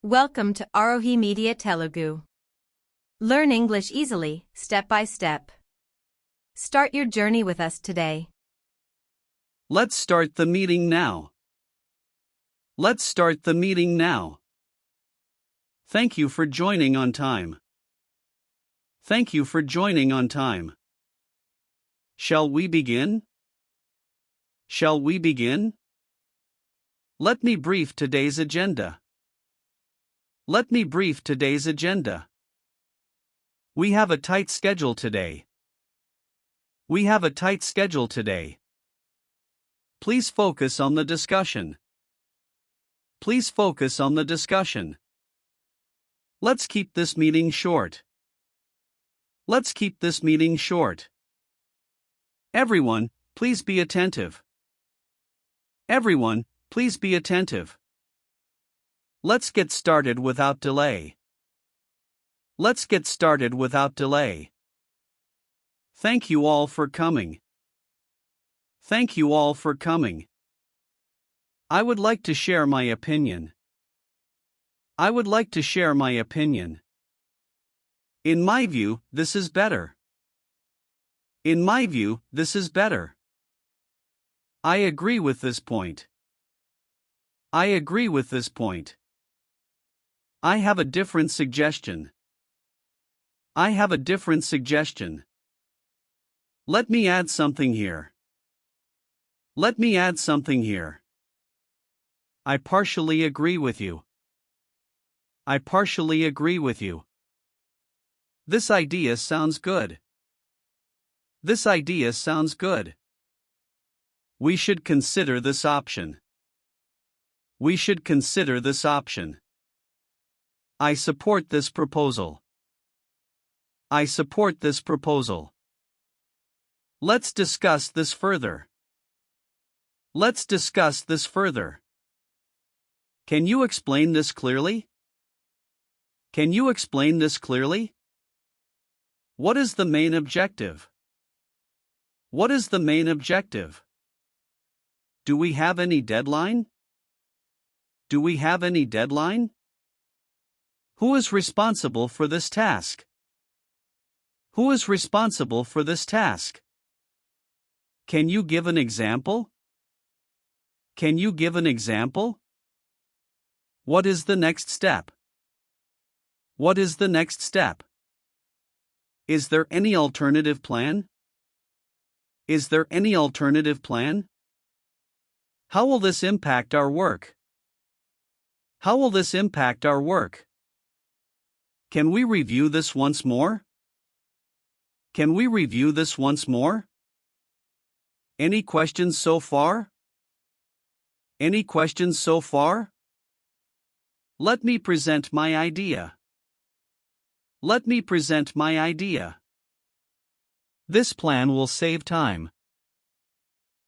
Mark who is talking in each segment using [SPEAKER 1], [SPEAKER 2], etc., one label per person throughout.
[SPEAKER 1] Welcome to Aarohi Media Telugu. Learn English easily, step by step. Start your journey with us today.
[SPEAKER 2] Let's start the meeting now. Let's start the meeting now. Thank you for joining on time. Thank you for joining on time. Shall we begin? Shall we begin? Let me brief today's agenda. Let me brief today's agenda. We have a tight schedule today. We have a tight schedule today. Please focus on the discussion. Please focus on the discussion. Let's keep this meeting short. Let's keep this meeting short. Everyone, please be attentive. Everyone, please be attentive. Let's get started without delay. Let's get started without delay. Thank you all for coming. Thank you all for coming. I would like to share my opinion. I would like to share my opinion. In my view, this is better. In my view, this is better. I agree with this point. I agree with this point. I have a different suggestion. I have a different suggestion. Let me add something here. Let me add something here. I partially agree with you. I partially agree with you. This idea sounds good. This idea sounds good. We should consider this option. We should consider this option. I support this proposal. I support this proposal. Let's discuss this further. Let's discuss this further. Can you explain this clearly? Can you explain this clearly? What is the main objective? What is the main objective? Do we have any deadline? Do we have any deadline? Who is responsible for this task? Who is responsible for this task? Can you give an example? Can you give an example? What is the next step? What is the next step? Is there any alternative plan? Is there any alternative plan? How will this impact our work? How will this impact our work? Can we review this once more? Can we review this once more? Any questions so far? Any questions so far? Let me present my idea. Let me present my idea. This plan will save time.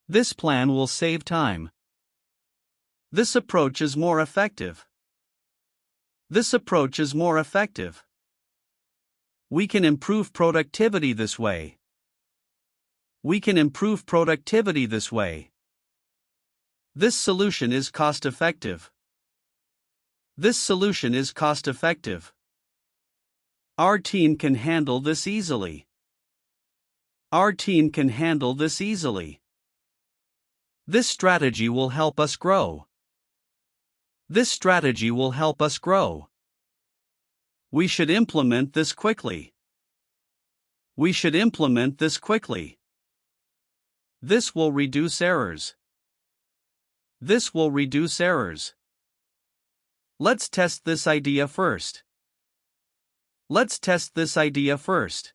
[SPEAKER 2] This plan will save time. This approach is more effective. This approach is more effective. We can improve productivity this way. We can improve productivity this way. This solution is cost-effective. This solution is cost-effective. Our team can handle this easily. Our team can handle this easily. This strategy will help us grow. This strategy will help us grow. We should implement this quickly. We should implement this quickly. This will reduce errors. This will reduce errors. Let's test this idea first. Let's test this idea first.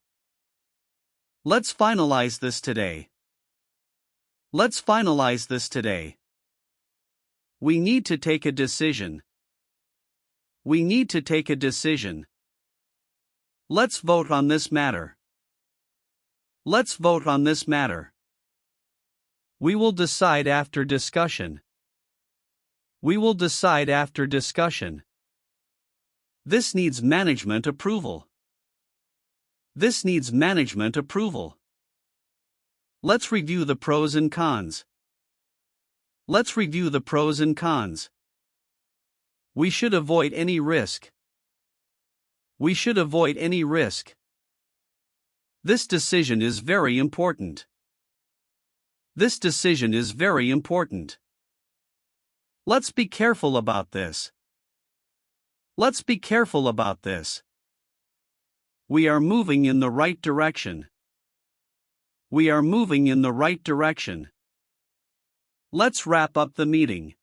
[SPEAKER 2] Let's finalize this today. Let's finalize this today. We need to take a decision. We need to take a decision. Let's vote on this matter. Let's vote on this matter. We will decide after discussion. We will decide after discussion. This needs management approval. This needs management approval. Let's review the pros and cons. Let's review the pros and cons. We should avoid any risk. We should avoid any risk. This decision is very important. This decision is very important. Let's be careful about this. Let's be careful about this. We are moving in the right direction. We are moving in the right direction. Let's wrap up the meeting.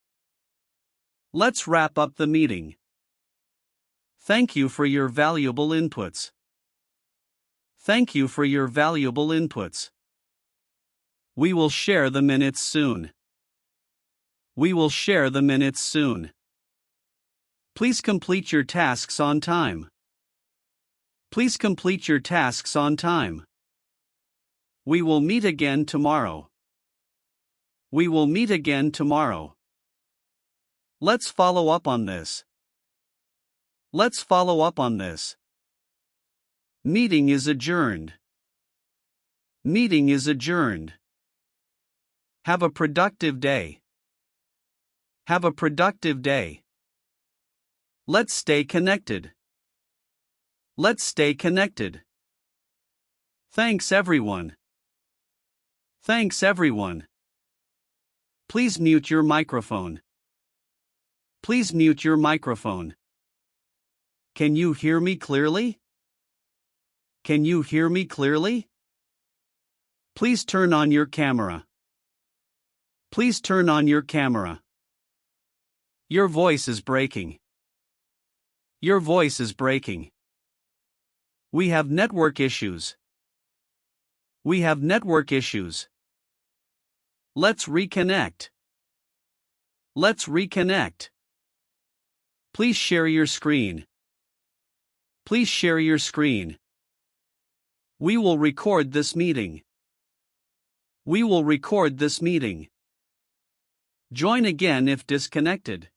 [SPEAKER 2] Let's wrap up the meeting. Thank you for your valuable inputs. Thank you for your valuable inputs. We will share the minutes soon. We will share the minutes soon. Please complete your tasks on time. Please complete your tasks on time. We will meet again tomorrow. We will meet again tomorrow. Let's follow up on this. Let's follow up on this. Meeting is adjourned. Meeting is adjourned. Have a productive day. Have a productive day. Let's stay connected. Let's stay connected. Thanks everyone. Thanks everyone. Please mute your microphone. Please mute your microphone. Can you hear me clearly? Can you hear me clearly? Please turn on your camera. Please turn on your camera. Your voice is breaking. Your voice is breaking. We have network issues. We have network issues. Let's reconnect. Let's reconnect. Please share your screen. Please share your screen. We will record this meeting. We will record this meeting. Join again if disconnected.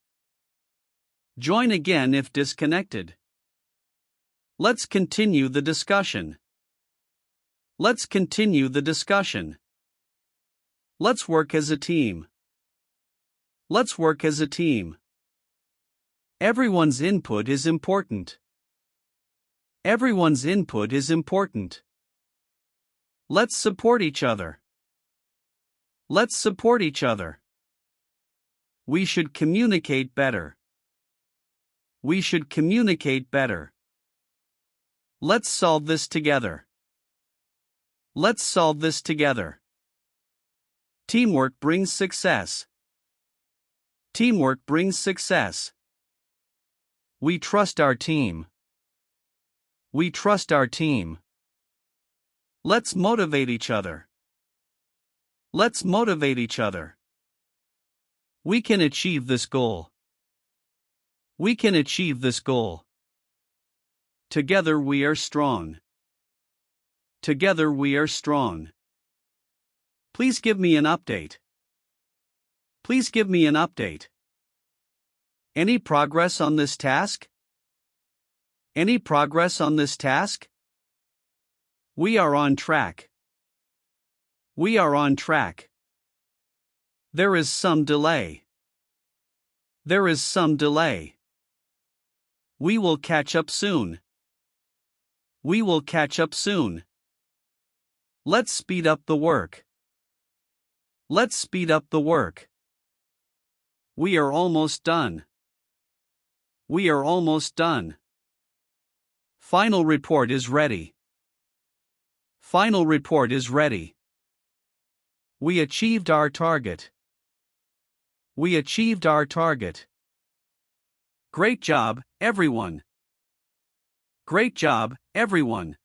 [SPEAKER 2] Join again if disconnected. Let's continue the discussion. Let's continue the discussion. Let's work as a team. Let's work as a team. Everyone's input is important. Everyone's input is important. Let's support each other. Let's support each other. We should communicate better. We should communicate better. Let's solve this together. Let's solve this together. Teamwork brings success. Teamwork brings success. We trust our team. We trust our team. Let's motivate each other. Let's motivate each other. We can achieve this goal. We can achieve this goal. Together we are strong. Together we are strong. Please give me an update. Please give me an update. Any progress on this task? Any progress on this task? We are on track. We are on track. There is some delay. There is some delay. We will catch up soon. We will catch up soon. Let's speed up the work. Let's speed up the work. We are almost done. We are almost done. Final report is ready. Final report is ready. We achieved our target. We achieved our target. Great job, everyone. Great job, everyone.